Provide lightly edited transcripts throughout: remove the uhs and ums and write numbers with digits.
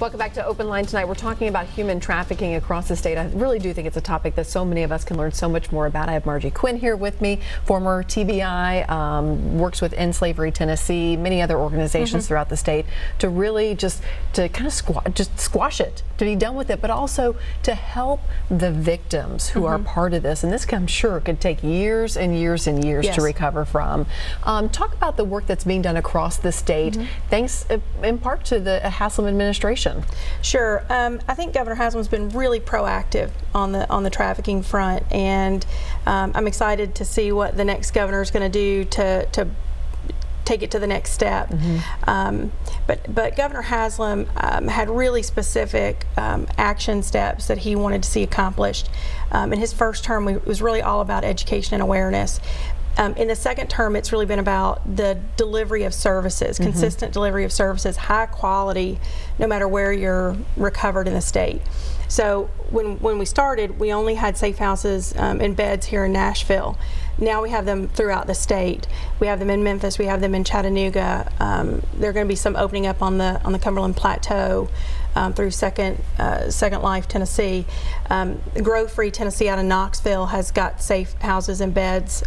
Welcome back to Open Line tonight. We're talking about human trafficking across the state. I really do think it's a topic that so many of us can learn so much more about. I have Margie Quin here with me, former TBI, works with End Slavery Tennessee, many other organizations throughout the state, to really just to kind of squash it, to be done with it, but also to help the victims who are part of this. And this, I'm sure, could take years and years and years to recover from. Talk about the work that's being done across the state, thanks in part to the Haslam administration. Sure. I think Governor Haslam's been really proactive on the trafficking front, and I'm excited to see what the next governor is going to do to take it to the next step. But Governor Haslam had really specific action steps that he wanted to see accomplished. In his first term, it was really all about education and awareness. In the second term, it's really been about the delivery of services, consistent delivery of services, high quality, no matter where you're recovered in the state. So when we started, we only had safe houses and beds here in Nashville. Now we have them throughout the state. We have them in Memphis. We have them in Chattanooga. There are going to be some opening up on the Cumberland Plateau through Second Life Tennessee. Grove Free Tennessee out of Knoxville has got safe houses and beds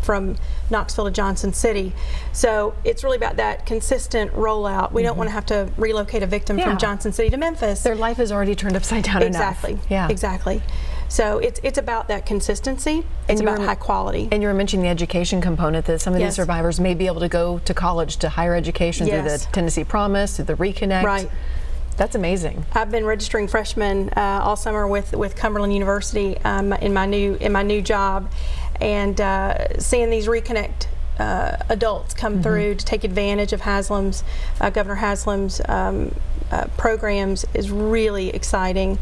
from Knoxville to Johnson City. So it's really about that consistent rollout. We don't want to have to relocate a victim from Johnson City to Memphis. Their life is already turned upside down enough. Exactly. So it's about that consistency. It's about high quality. And you were mentioning the education component, that some of these survivors may be able to go to college, to higher education through the Tennessee Promise, through the Reconnect. Right. That's amazing. I've been registering freshmen all summer with Cumberland University in my new job, and seeing these Reconnect adults come through to take advantage of Governor Haslam's programs is really exciting.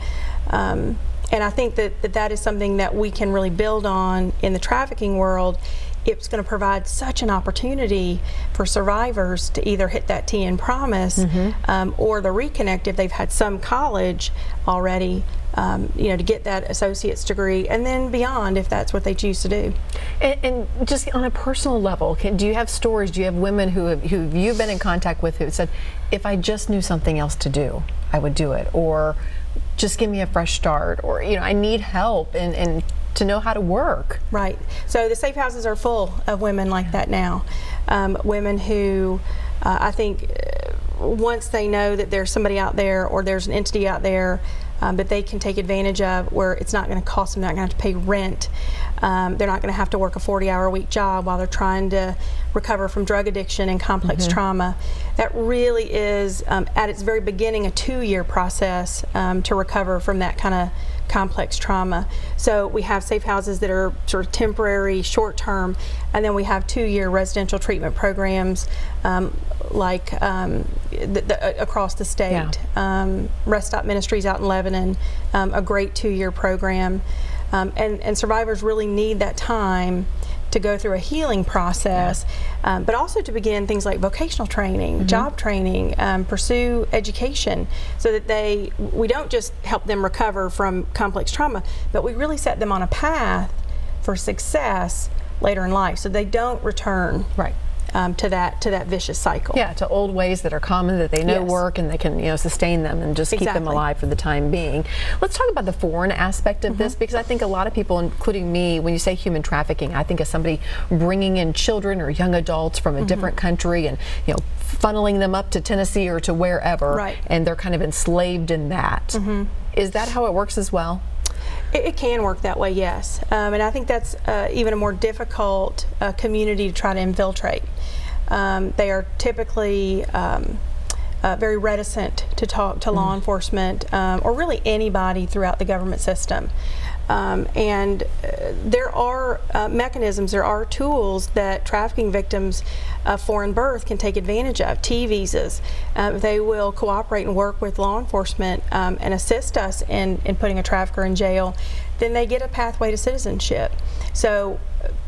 And I think that is something that we can really build on in the trafficking world. It's going to provide such an opportunity for survivors to either hit that TN Promise or the Reconnect if they've had some college already, you know, to get that associate's degree, and then beyond if that's what they choose to do. And just on a personal level, do you have stories? Do you have women who you've been in contact with who said, if I just knew something else to do, I would do it, or just give me a fresh start, or I need help and to know how to work? Right. So the safe houses are full of women like that now. Women who I think once they know that there's somebody out there or there's an entity out there that they can take advantage of, where it's not going to cost them, they're not going to have to pay rent, they're not going to have to work a 40-hour-a-week job while they're trying to recover from drug addiction and complex trauma. That really is, at its very beginning, a 2-year process to recover from that kind of complex trauma. So we have safe houses that are sort of temporary, short-term, and then we have 2-year residential treatment programs like across the state. Rest Stop Ministries out in Lebanon, a great 2-year program. And survivors really need that time to go through a healing process, but also to begin things like vocational training, job training, pursue education, so that we don't just help them recover from complex trauma, but we really set them on a path for success later in life, so they don't return to that vicious cycle. Yeah, to old ways that are common, that they know work, and they can sustain them and just keep them alive for the time being. Let's talk about the foreign aspect of this, because I think a lot of people, including me, when you say human trafficking, I think of somebody bringing in children or young adults from a different country and funneling them up to Tennessee or to wherever, and they're kind of enslaved in that. Is that how it works as well? It can work that way, yes. And I think that's even a more difficult community to try to infiltrate. They are typically very reticent to talk to law enforcement or really anybody throughout the government system. And there are mechanisms, there are tools that trafficking victims of foreign birth can take advantage of. T visas. They will cooperate and work with law enforcement and assist us in putting a trafficker in jail. Then they get a pathway to citizenship. So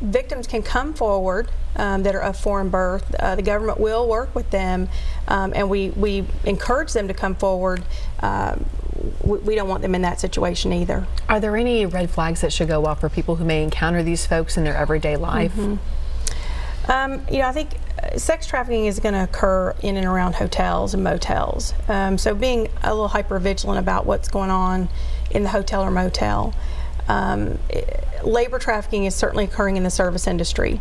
victims can come forward that are of foreign birth. The government will work with them, and we encourage them to come forward. We don't want them in that situation either. Are there any red flags that should go off for people who may encounter these folks in their everyday life? I think sex trafficking is going to occur in and around hotels and motels. So being a little hyper vigilant about what's going on in the hotel or motel. Labor trafficking is certainly occurring in the service industry.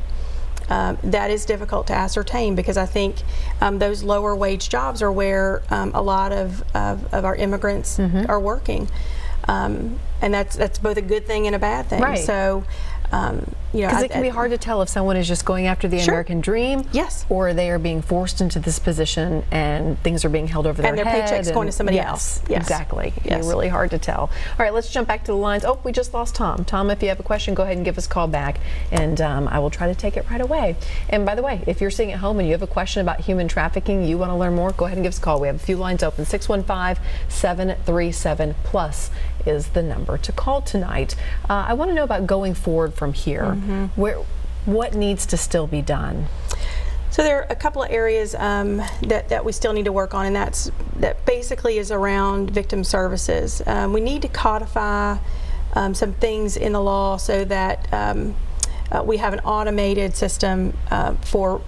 That is difficult to ascertain because I think those lower wage jobs are where a lot of our immigrants are working. And that's both a good thing and a bad thing. Right. So, you know, because it can be hard to tell if someone is just going after the American dream, yes, or they are being forced into this position and things are being held over their head. And their paycheck's going to somebody else. Yes, exactly. It's really hard to tell. All right, let's jump back to the lines. Oh, we just lost Tom. Tom, if you have a question, go ahead and give us a call back, and I will try to take it right away. And by the way, if you're sitting at home and you have a question about human trafficking, you want to learn more, go ahead and give us a call. We have a few lines open. 615-737+ is the number to call tonight. I want to know about going forward from here. What needs to still be done? So there are a couple of areas that we still need to work on, and that basically is around victim services. We need to codify some things in the law so that we have an automated system for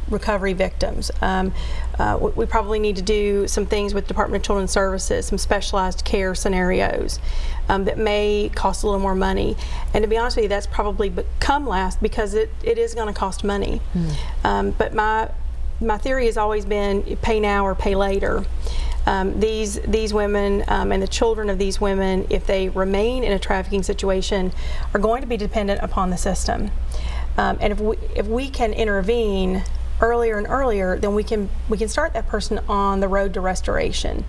recovery victims. We probably need to do some things with Department of Children's Services, some specialized care scenarios that may cost a little more money. And to be honest with you, that's probably come last because it is going to cost money. But my theory has always been pay now or pay later. These women and the children of these women, if they remain in a trafficking situation, are going to be dependent upon the system. And if we can intervene earlier and earlier, then we can start that person on the road to restoration.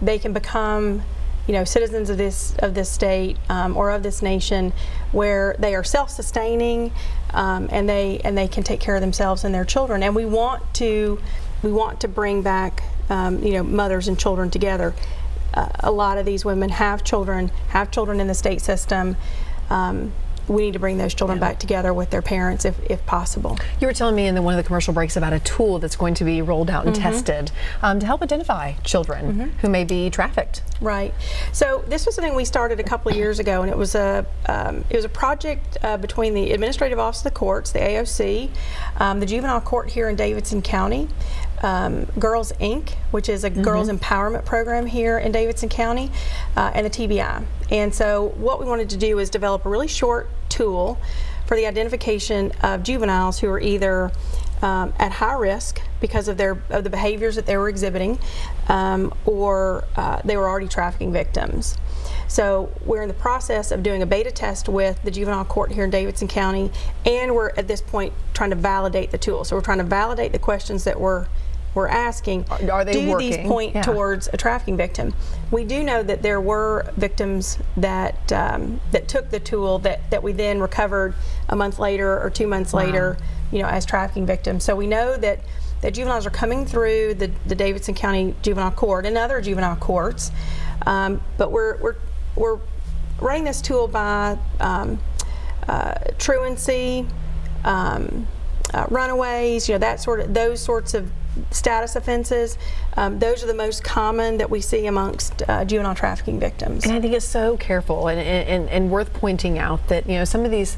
They can become, you know, citizens of this state or of this nation, where they are self-sustaining and they can take care of themselves and their children. And we want to bring back you know, mothers and children together. A lot of these women have children in the state system. We need to bring those children back together with their parents if possible. You were telling me in one of the commercial breaks about a tool that's going to be rolled out and tested to help identify children who may be trafficked. Right. So this was something we started a couple of years ago, and it was a project between the Administrative Office of the Courts, the AOC, the Juvenile Court here in Davidson County, Girls Inc., which is a girls empowerment program here in Davidson County, and the TBI. And so what we wanted to do is develop a really short tool for the identification of juveniles who are either at high risk because of the behaviors that they were exhibiting, or they were already trafficking victims. So we're in the process of doing a beta test with the juvenile court here in Davidson County, and we're at this point trying to validate the tool. So we're trying to validate the questions that we're asking. Are they do working? These point towards a trafficking victim? We do know that there were victims that that took the tool that we then recovered a month later or 2 months later, you know, as trafficking victims. So we know that juveniles are coming through the Davidson County Juvenile Court and other juvenile courts, but we're running this tool by truancy, runaways, you know, those sorts of status offenses. Those are the most common that we see amongst juvenile trafficking victims. And I think it's so careful and worth pointing out that, you know, some of these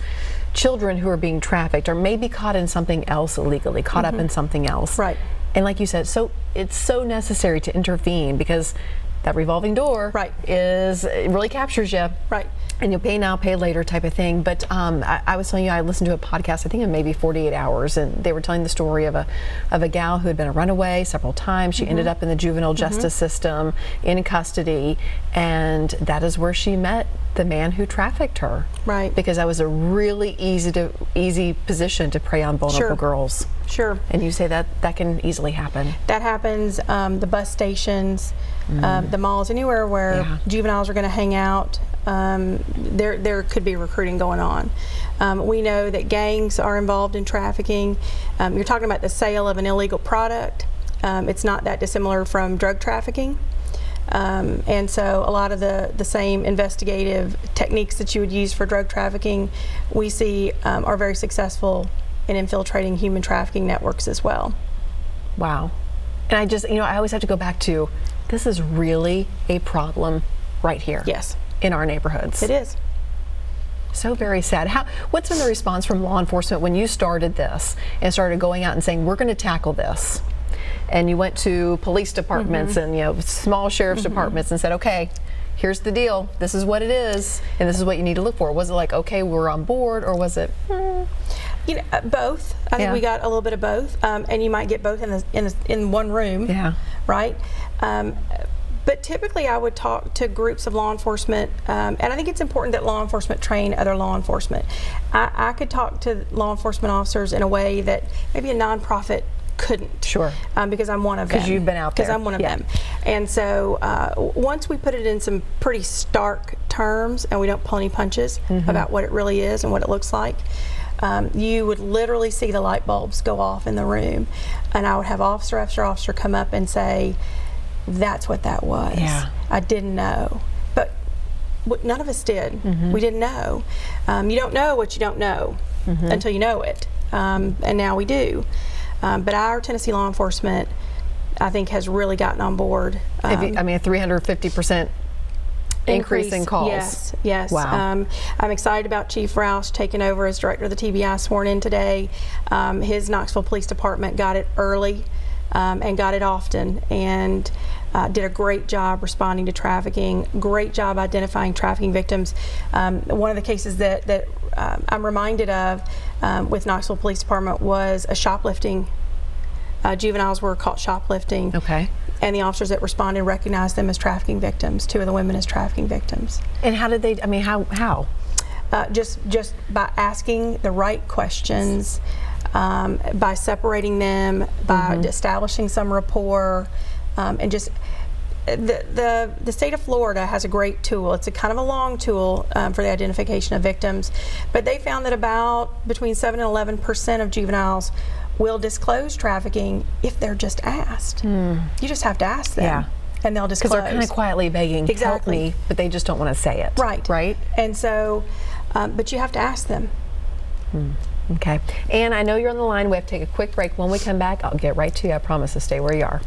children who are being trafficked are maybe caught in something else illegally, caught up in something else. Right. And like you said, so it's so necessary to intervene because that revolving door it really captures you. Right. And you'll pay now, pay later type of thing. But I was telling you, I listened to a podcast, I think in maybe 48 hours, and they were telling the story of a gal who had been a runaway several times. She ended up in the juvenile justice system in custody, and that is where she met the man who trafficked her. Right. Because that was a really easy position to prey on vulnerable girls. Sure. And you say that can easily happen. That happens. The bus stations, the malls, anywhere where juveniles are going to hang out. There could be recruiting going on. We know that gangs are involved in trafficking. You're talking about the sale of an illegal product. It's not that dissimilar from drug trafficking. And so a lot of the same investigative techniques that you would use for drug trafficking, we see are very successful in infiltrating human trafficking networks as well. Wow. And I just, you know, I always have to go back to, this is really a problem right here. Yes. In our neighborhoods. It is. So very sad. What's been the response from law enforcement when you started this and started going out and saying, we're going to tackle this? And you went to police departments and, you know, small sheriff's departments and said, okay, here's the deal. This is what it is, and this is what you need to look for. Was it like, okay, we're on board, or was it? You know, both. I think we got a little bit of both, and you might get both in one room. Yeah. Right. But typically, I would talk to groups of law enforcement, and I think it's important that law enforcement train other law enforcement. I could talk to law enforcement officers in a way that maybe a nonprofit couldn't. Sure. Because I'm one of them. Because you've been out there. Because I'm one of them. And so once we put it in some pretty stark terms and we don't pull any punches about what it really is and what it looks like, you would literally see the light bulbs go off in the room. And I would have officer after officer come up and say, that's what that was. Yeah. I didn't know. But none of us did. We didn't know. You don't know what you don't know until you know it. And now we do. But our Tennessee law enforcement, I think, has really gotten on board. I mean, a 350% increase in calls. Yes, yes. Wow. I'm excited about Chief Roush taking over as director of the TBI, sworn in today. His Knoxville Police Department got it early and got it often, and did a great job responding to trafficking, great job identifying trafficking victims. One of the cases that I'm reminded of with Knoxville Police Department was a shoplifting. Juveniles were caught shoplifting. Okay. And the officers that responded recognized them as trafficking victims, 2 of the women as trafficking victims. And how did they, I mean, how? Just by asking the right questions, by separating them, by establishing some rapport, and just the state of Florida has a great tool. It's a kind of a long tool for the identification of victims, but they found that about between 7 and 11% of juveniles will disclose trafficking if they're just asked. You just have to ask them, and they'll disclose. Because they're kind of quietly begging, help me, but they just don't want to say it. Right. Right. And so, but you have to ask them. Okay. And I know you're on the line. We have to take a quick break. When we come back, I'll get right to you. I promise to stay where you are.